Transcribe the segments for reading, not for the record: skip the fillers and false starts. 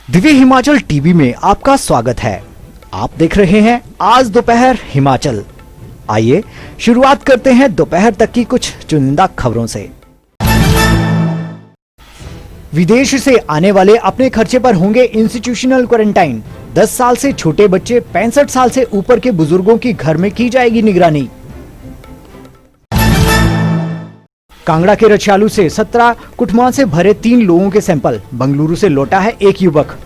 Divya Himachal TV में आपका स्वागत है। आप देख रहे हैं आज दोपहर हिमाचल। आइए शुरुआत करते हैं दोपहर तक की कुछ चुनिंदा खबरों से। विदेश से आने वाले अपने खर्चे पर होंगे इंस्टीट्यूशनल क्वारंटाइन। 10 साल से छोटे बच्चे, 65 साल से ऊपर के बुजुर्गों की घर में की जाएगी निगरानी। कांगड़ा के रछालू से 17 कुटमा से भरे 3 लोगों के सैंपल। बंगलुरु से लौटा है एक युवक।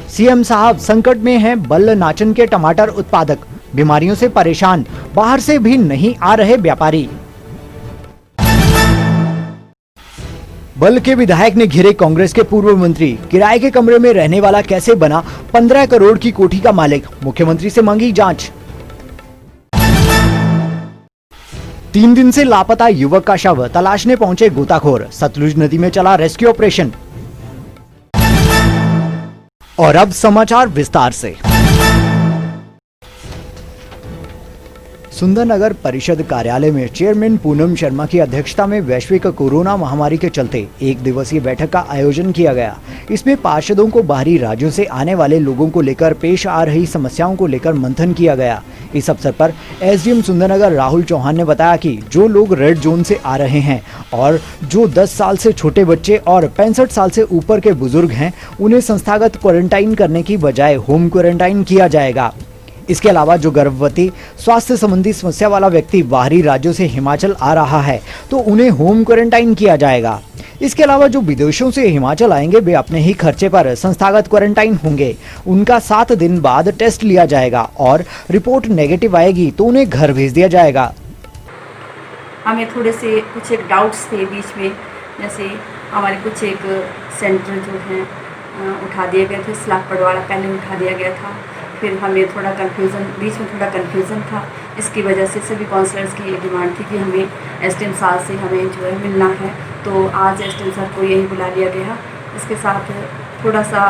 सीएम साहब संकट में हैं बल्ल नाचन के टमाटर उत्पादक। बीमारियों से परेशान, बाहर से भी नहीं आ रहे व्यापारी। बल्ल के विधायक ने घिरे कांग्रेस के पूर्व मंत्री। किराए के कमरे में रहने वाला कैसे बना 15 करोड़ की कोठी का मालिक, मुख्यमंत्री से मांगी जांच। 3 दिन से लापता युवक का शव तलाशने पहुंचे गोताखोर। सतलुज नदी में चला रेस्क्यू ऑपरेशन। और अब समाचार विस्तार से। सुंदरनगर परिषद कार्यालय में चेयरमैन पूनम शर्मा की अध्यक्षता में वैश्विक कोरोना महामारी के चलते 1 दिवसीय बैठक का आयोजन किया गया। इसमें पार्षदों को बाहरी राज्यों से आने वाले लोगों को लेकर पेश आ रही समस्याओं को लेकर मंथन किया गया। इस अवसर पर एसडीएम सुंदरनगर राहुल चौहान ने बताया कि जो लोग रेड जोन से आ रहे हैं और जो 10 साल से छोटे बच्चे और 65 साल से ऊपर के बुजुर्ग हैं, उन्हें संस्थागत क्वारंटाइन करने की बजाय होम क्वारंटाइन किया जाएगा। इसके अलावा जो गर्भवती, स्वास्थ्य संबंधी समस्या वाला व्यक्ति बाहरी राज्यों से हिमाचल आ रहा है तो उन्हें होम क्वारंटाइन किया जाएगा। इसके अलावा जो विदेशों से हिमाचल आएंगे वे अपने ही खर्चे पर संस्थागत क्वारंटाइन होंगे। उनका 7 दिन बाद टेस्ट लिया जाएगा और रिपोर्ट नेगेटिव आएगी तो उन्हें घर भेज दिया जाएगा। हमें थोड़े से कुछ एक डाउट्स थे बीच में, जैसे हमारे कुछ एक सेंटर जो हैं उठा दिए गए थे। स्लैब पड़वाड़ा पहले उठा दिया गया था, फिर हमें थोड़ा कन्फ्यूज़न, बीच में थोड़ा कन्फ्यूज़न था। इसकी वजह से सभी काउंसलर्स की ये डिमांड थी कि हमें एसडीएम साहब से हमें जो है मिलना है, तो आज एसडीएम साहब को यही बुला लिया गया। इसके साथ थोड़ा सा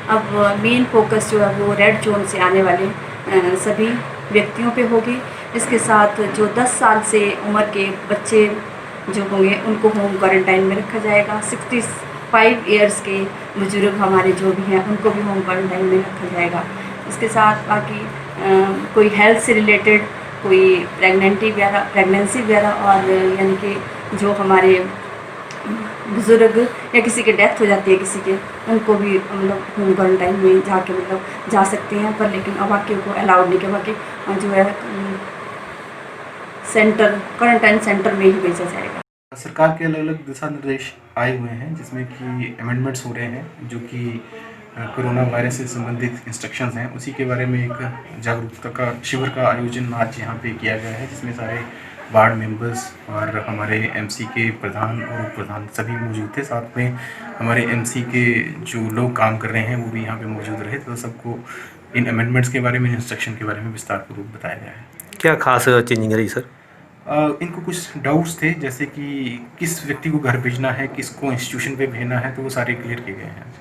अब मेन फोकस जो है वो रेड जोन से आने वाले सभी व्यक्तियों पे होगी। इसके साथ जो 10 साल से उम्र के बच्चे जो होंगे उनको होम क्वारंटाइन में रखा जाएगा। 65 ईयर्स के बुजुर्ग हमारे जो भी हैं उनको भी होम क्वारंटाइन में रखा जाएगा। इसके साथ बाकी कोई हेल्थ से रिलेटेड, कोई प्रेगनेंसी वगैरह और यानी कि जो हमारे बुज़ुर्ग या किसी की डेथ हो जाती है किसी के, उनको भी हम लोग होम क्वारंटाइन में जाके मतलब जा सकते हैं, पर लेकिन अब बाकी को अलाउड नहीं, कि बाकी जो है सेंटर, क्वारंटाइन सेंटर में ही भेजा जाएगा। सरकार के अलग अलग दिशा निर्देश आए हुए हैं जिसमें कि अमेंडमेंट्स हो रहे हैं जो कि कोरोना वायरस से संबंधित इंस्ट्रक्शंस हैं। उसी के बारे में एक जागरूकता का शिविर का आयोजन आज यहाँ पे किया गया है, जिसमें सारे वार्ड मेंबर्स और हमारे एमसी के प्रधान और उप प्रधान सभी मौजूद थे। साथ में हमारे एमसी के जो लोग काम कर रहे हैं वो भी यहाँ पे मौजूद रहे, तो सबको इन अमेंडमेंट्स के बारे में, इंस्ट्रक्शन के बारे में विस्तारपूर्वक बताया गया है। क्या खास चेंजिंग रही सर? इनको कुछ डाउट्स थे, जैसे कि किस व्यक्ति को घर भेजना है, किसको इंस्टीट्यूशन पे भेजना है, तो वो सारे क्लियर किए गए हैं।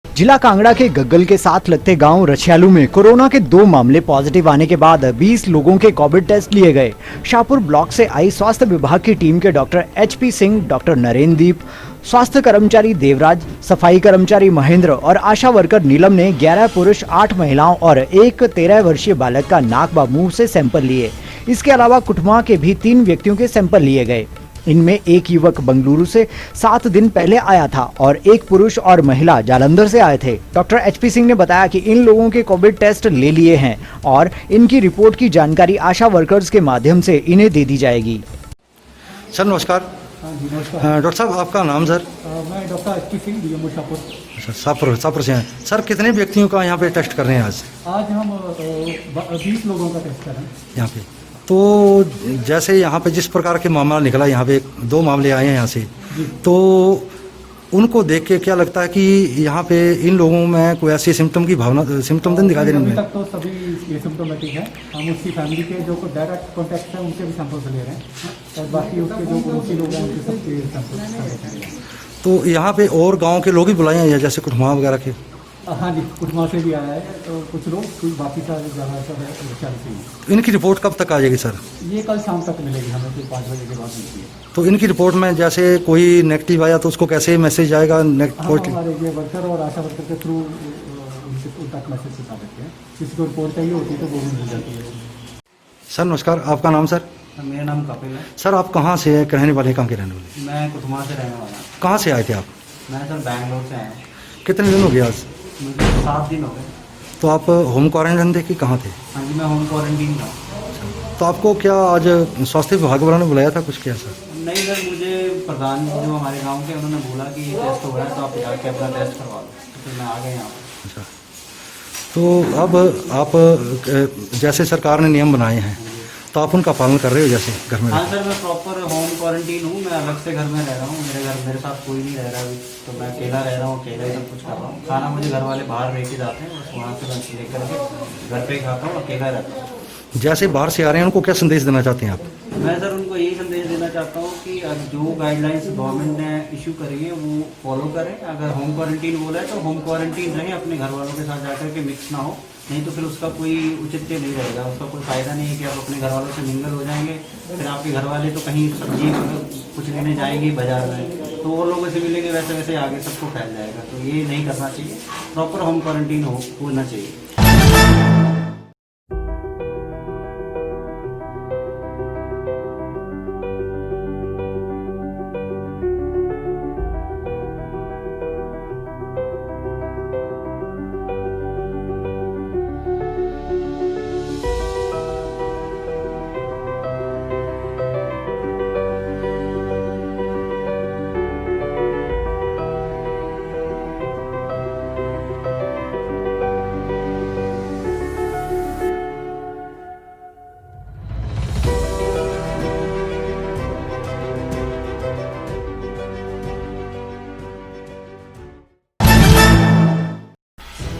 जिला कांगड़ा के गग्गल के साथ लगते गांव रछियालू में कोरोना के 2 मामले पॉजिटिव आने के बाद 20 लोगों के कोविड टेस्ट लिए गए। शाहपुर ब्लॉक से आई स्वास्थ्य विभाग की टीम के डॉक्टर एचपी सिंह, डॉक्टर नरेंद्रदीप, स्वास्थ्य कर्मचारी देवराज, सफाई कर्मचारी महेंद्र और आशा वर्कर नीलम ने 11 पुरुष, 8 महिलाओं और एक 13 वर्षीय बालक का नाक व मुंह से सैंपल लिए। इसके अलावा कुटमा के भी 3 व्यक्तियों के सैंपल लिए गए। इनमें एक युवक बंगलुरु से 7 दिन पहले आया था और एक पुरुष और महिला जालंधर से आए थे। डॉक्टर एचपी सिंह ने बताया कि इन लोगों के कोविड टेस्ट ले लिए हैं और इनकी रिपोर्ट की जानकारी आशा वर्कर्स के माध्यम से इन्हें दे दी जाएगी। सर नमस्कार। डॉक्टर साहब आपका नाम सर? मैं doctor HP Singh, DMO Shahpur. Shahpur से हैं सर। कितने व्यक्तियों का यहाँ पे टेस्ट कर रहे हैं आज? आज हम 20 लोगों का टेस्ट कर रहे हैं यहाँ पे। तो जैसे यहाँ पे जिस प्रकार के मामला निकला, यहाँ पे 2 मामले आए हैं यहाँ से, तो उनको देख के क्या लगता है कि यहाँ पे इन लोगों में कोई ऐसी सिम्टम की भावना, सिम्टम तो दिखाई दे रही है? अभी तक तो सभी ये सिम्टोमेटिक है। हम उसकी फैमिली के जो डायरेक्ट कॉन्टैक्ट है उनके भी सैंपल्स ले रहे हैं और बाकी उसके जो पड़ोसी लोग हैं उनके सबके सैंपल्स। तो यहाँ पे और गाँव के लोग ही बुलाए हैं जैसे कुटमा वगैरह के? हाँ जी, कुछ वहाँ से भी आया है, तो कुछ लोग, कुछ बाकी सारे ज़्यादा सब चालीस से। इनकी रिपोर्ट कब तक आ जाएगी सर? ये कल शाम तक मिलेगी हमें, फिर 5 बजे के बाद मिलती है। तो इनकी रिपोर्ट में जैसे कोई नेगेटिव आया तो उसको कैसे मैसेज आएगा? हम हमारे ये वर्कर और आशा वर्कर के थ्रू उन तक मैसेज पहुँचा देते हैं। किसी को रिपोर्ट चाहिए होती है तो वो भी मिल जाती है। सर नमस्कार, आपका नाम सर? मेरा नाम कपिल है। सर आप कहाँ से रहने वाले, कहाँ के रहने वाले? मैं कुटुमा से रहने वाला हूँ। कहाँ से आए थे आप? मैं सर बैंगलोर से आया हूँ। कितने दिन हो गए आज? मुझे 7 दिन हो गए। तो आप होम क्वारंटाइन थे कि कहाँ थे? हाँ जी, मैं होम क्वारंटीन था। तो आपको क्या आज स्वास्थ्य विभाग वालों ने बुलाया था कुछ क्या सर? नहीं सर, मुझे प्रधान जो हमारे गांव के, उन्होंने बोला कि टेस्ट हो रहा है तो आप जाके अपना टेस्ट करवा लो, तो फिर मैं आ गया यहाँ पर। अच्छा, तो अब आप जैसे सरकार ने नियम बनाए हैं तो आप उनका पालन कर रहे हो जैसे घर में? हाँ सर, मैं प्रॉपर होम क्वारंटीन हूँ। मैं अलग से घर में रह रहा हूँ। मेरे साथ कोई नहीं रह रहा है, तो मैं अकेला रह रहा हूँ, अकेला ही सब कुछ कर रहा हूँ। खाना मुझे घर वाले बाहर लेके जाते हैं, बस वहाँ से मैं लेकर के घर पे ही खाता हूँ, अकेला रहता हूँ। जैसे बाहर से आ रहे हैं उनको क्या संदेश देना चाहते हैं आप? मैं सर उनको यही संदेश देना चाहता हूँ कि जो गाइडलाइंस गवर्नमेंट ने इशू करी है वो फॉलो करें। अगर होम क्वारंटीन बोला है तो होम क्वारंटीन रहें, अपने घर वालों के साथ जाकर के मिक्स ना हो, नहीं तो फिर उसका कोई औचित्य नहीं रहेगा। उसका कोई फ़ायदा नहीं है कि आप अपने घर वालों से मिंगल हो जाएंगे, फिर आपके घर वाले तो कहीं सब्जी कुछ लेने जाएंगे बाजार में, तो वो लोगों से मिलेंगे, वैसे वैसे आगे सबको फैल जाएगा। तो ये नहीं करना चाहिए, प्रॉपर होम क्वारंटीन होना चाहिए।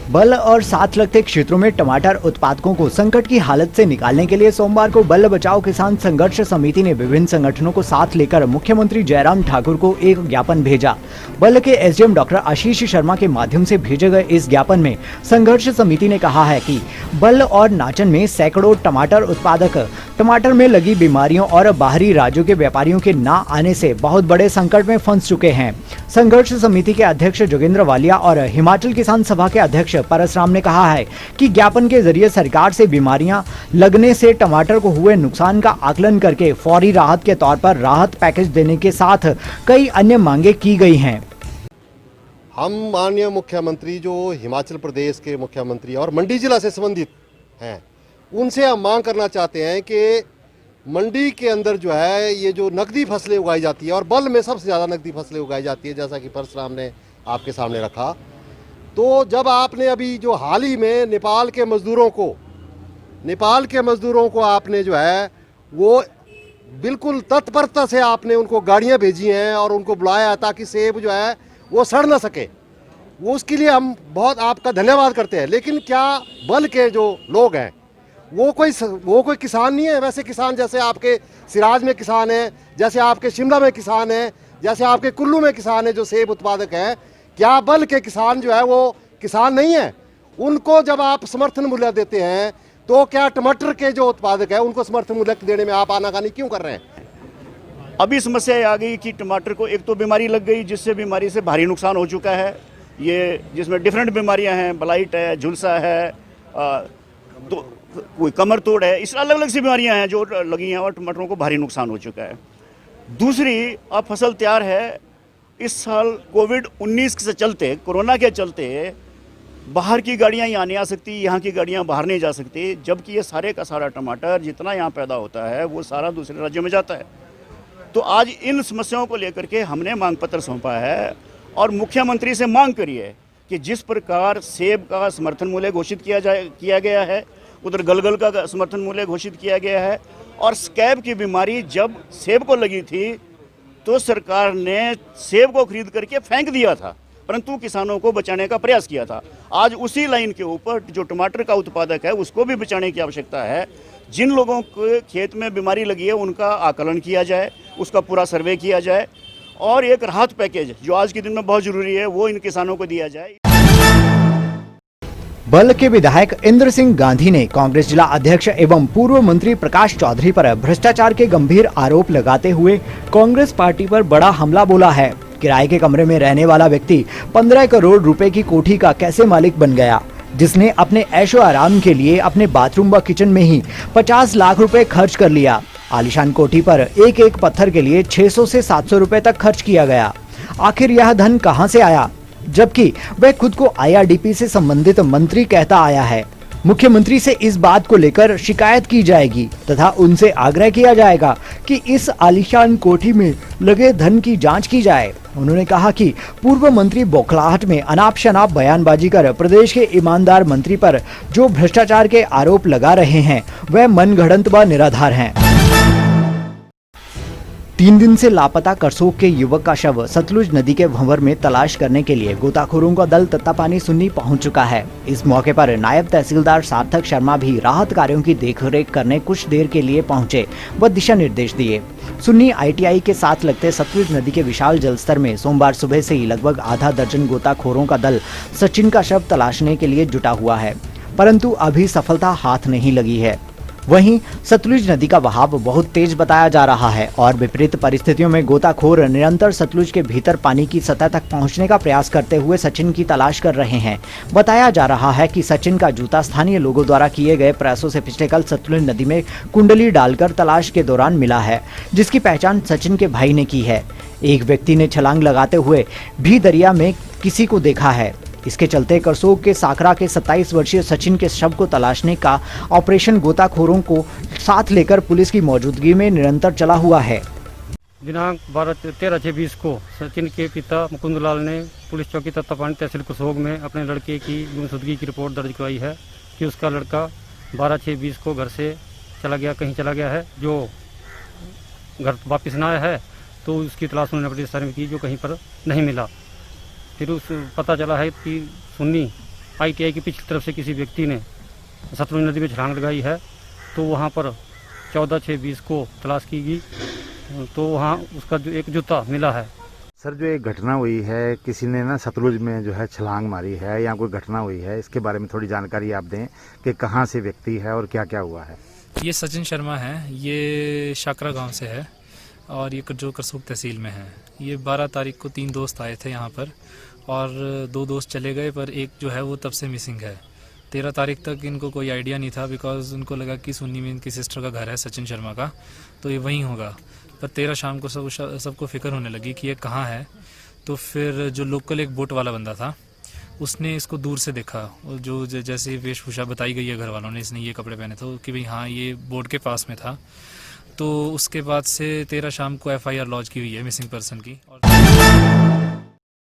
बल्ह और साथ लगते क्षेत्रों में टमाटर उत्पादकों को संकट की हालत से निकालने के लिए सोमवार को बल्ह बचाओ किसान संघर्ष समिति ने विभिन्न संगठनों को साथ लेकर मुख्यमंत्री जयराम ठाकुर को एक ज्ञापन भेजा। बल्ह के एसडीएम डॉक्टर आशीष शर्मा के माध्यम से भेजे गए इस ज्ञापन में संघर्ष समिति ने कहा है कि बल्ह और नाचन में सैकड़ों टमाटर उत्पादक टमाटर में लगी बीमारियों और बाहरी राज्यों के व्यापारियों के न आने से बहुत बड़े संकट में फंस चुके हैं। संघर्ष समिति के अध्यक्ष जोगेंद्र वालिया और हिमाचल किसान सभा के अध्यक्ष परसराम ने कहा है कि ज्ञापन के जरिए सरकार से बीमारियां लगने से टमाटर को हुए नुकसान का आकलन करके फौरी राहत के तौर पर राहत पैकेज देने के साथ कई अन्य मांगे की गई हैं। हम माननीय मुख्यमंत्री जो हिमाचल प्रदेश के मुख्यमंत्री और मंडी जिला से संबंधित हैं, उनसे हम मांग करना चाहते हैं कि मंडी के अंदर जो है ये जो नकदी फसलें उगाई जाती है, और बल्ह में सबसे ज़्यादा नकदी फसलें उगाई जाती है, जैसा कि परसराम ने आपके सामने रखा। तो जब आपने अभी जो हाल ही में नेपाल के मज़दूरों को आपने जो है वो बिल्कुल तत्परता से आपने उनको गाड़ियाँ भेजी हैं और उनको बुलाया है ताकि सेब जो है वो सड़ ना सके, वो उसके लिए हम बहुत आपका धन्यवाद करते हैं। लेकिन क्या बल्ह के जो लोग हैं वो कोई किसान नहीं है? वैसे किसान जैसे आपके सिराज में किसान हैं, जैसे आपके शिमला में किसान हैं, जैसे आपके कुल्लू में किसान हैं जो सेब उत्पादक हैं, क्या बल्ह के किसान जो है वो किसान नहीं है? उनको जब आप समर्थन मूल्य देते हैं तो क्या टमाटर के जो उत्पादक है उनको समर्थन मूल्य देने में आप आनाकानी क्यों कर रहे हैं? अभी समस्या आ गई कि टमाटर को एक तो बीमारी लग गई, जिससे बीमारी से भारी नुकसान हो चुका है। ये जिसमें डिफरेंट बीमारियां हैं, ब्लाइट है, झुलसा है, तो कोई कमर तोड़ है, इस अलग अलग सी बीमारियां हैं जो लगी हैं और टमाटरों को भारी नुकसान हो चुका है। दूसरी, अब फसल तैयार है, इस साल कोविड-19 से चलते, कोरोना के चलते बाहर की गाड़ियां यहाँ नहीं आ सकती, यहाँ की गाड़ियां बाहर नहीं जा सकती, जबकि ये सारे का सारा टमाटर जितना यहाँ पैदा होता है वो सारा दूसरे राज्यों में जाता है। तो आज इन समस्याओं को लेकर के हमने मांग पत्र सौंपा है और मुख्यमंत्री से मांग करी है कि जिस प्रकार सेब का समर्थन मूल्य घोषित किया गया है, उधर गलगल का समर्थन मूल्य घोषित किया गया है, और स्कैब की बीमारी जब सेब को लगी थी तो सरकार ने सेब को खरीद करके फेंक दिया था, परंतु किसानों को बचाने का प्रयास किया था। आज उसी लाइन के ऊपर जो टमाटर का उत्पादक है उसको भी बचाने की आवश्यकता है। जिन लोगों के खेत में बीमारी लगी है उनका आकलन किया जाए, उसका पूरा सर्वे किया जाए, और एक राहत पैकेज जो आज के दिन में बहुत ज़रूरी है वो इन किसानों को दिया जाए। बल के विधायक इंद्र सिंह गांधी ने कांग्रेस जिला अध्यक्ष एवं पूर्व मंत्री प्रकाश चौधरी पर भ्रष्टाचार के गंभीर आरोप लगाते हुए कांग्रेस पार्टी पर बड़ा हमला बोला है। किराए के कमरे में रहने वाला व्यक्ति 15 करोड़ रुपए की कोठी का कैसे मालिक बन गया, जिसने अपने ऐशो आराम के लिए अपने बाथरूम व किचन में ही 50 लाख रुपए खर्च कर लिया। आलीशान कोठी पर एक एक पत्थर के लिए 600 से 700 रुपए तक खर्च किया गया। आखिर यह धन कहां से आया, जबकि वह खुद को IRDP से संबंधित मंत्री कहता आया है। मुख्यमंत्री से इस बात को लेकर शिकायत की जाएगी तथा उनसे आग्रह किया जाएगा कि इस आलीशान कोठी में लगे धन की जांच की जाए। उन्होंने कहा कि पूर्व मंत्री बौखलाहट में अनाप शनाप बयानबाजी कर प्रदेश के ईमानदार मंत्री पर जो भ्रष्टाचार के आरोप लगा रहे हैं वह मनगढ़ंत व निराधार हैं। 3 दिन से लापता करसोग के युवक का शव सतलुज नदी के भंवर में तलाश करने के लिए गोताखोरों का दल तत्तापानी सुन्नी पहुंच चुका है। इस मौके पर नायब तहसीलदार सार्थक शर्मा भी राहत कार्यों की देखरेख करने कुछ देर के लिए पहुंचे व दिशा निर्देश दिए। सुन्नी ITI के साथ लगते सतलुज नदी के विशाल जलस्तर में सोमवार सुबह से ही लगभग आधा दर्जन गोताखोरों का दल सचिन का शव तलाशने के लिए जुटा हुआ है, परंतु अभी सफलता हाथ नहीं लगी है। वहीं सतलुज नदी का बहाव बहुत तेज बताया जा रहा है और विपरीत परिस्थितियों में गोताखोर निरंतर सतलुज के भीतर पानी की सतह तक पहुंचने का प्रयास करते हुए सचिन की तलाश कर रहे हैं। बताया जा रहा है कि सचिन का जूता स्थानीय लोगों द्वारा किए गए प्रयासों से पिछले कल सतलुज नदी में कुंडली डालकर तलाश के दौरान मिला है, जिसकी पहचान सचिन के भाई ने की है। एक व्यक्ति ने छलांग लगाते हुए भी दरिया में किसी को देखा है। इसके चलते करसोग के साकरा के 27 वर्षीय सचिन के शव को तलाशने का ऑपरेशन गोताखोरों को साथ लेकर पुलिस की मौजूदगी में निरंतर चला हुआ है। दिनांक 13/6/20 को सचिन के पिता मुकुंदलाल ने पुलिस चौकी तत्तापानी तहसील करसोग में अपने लड़के की गुमशुदगी की रिपोर्ट दर्ज करवाई है कि उसका लड़का 12/6/20 को घर से कहीं चला गया है। जो घर वापस ना आया है तो उसकी तलाश उन्होंने अपने शहर में की, जो कहीं पर नहीं मिला। फिर उस पता चला है कि सुन्नी ITI की पिछली तरफ से किसी व्यक्ति ने सतलुज नदी में छलांग लगाई है, तो वहाँ पर 14/6/20 को तलाश की गई, तो वहाँ उसका जो एक जूता मिला है। सर, जो एक घटना हुई है, किसी ने ना सतलुज में जो है छलांग मारी है या कोई घटना हुई है, इसके बारे में थोड़ी जानकारी आप दें कि कहाँ से व्यक्ति है और क्या क्या हुआ है। ये सचिन शर्मा है, ये शाकरा गांव से है और ये जो करसोग तहसील में है। ये 12 तारीख को 3 दोस्त आए थे यहाँ पर और 2 दोस्त चले गए, पर एक जो है वो तब से मिसिंग है। 13 तारीख तक इनको कोई आइडिया नहीं था, बिकॉज उनको लगा कि सुन्नी में इनकी सिस्टर का घर है सचिन शर्मा का, तो ये वहीं होगा। पर 13 शाम को सबको फिक्र होने लगी कि ये कहाँ है। तो फिर जो लोकल एक बोट वाला बंदा था उसने इसको दूर से देखा, जो जैसे वेशभूषा बताई गई है घर वालों ने, इसने ये कपड़े पहने थे कि भाई हाँ ये बोट के पास में था। तो उसके बाद से 13 शाम को FIR लॉन्च की हुई है मिसिंग पर्सन की।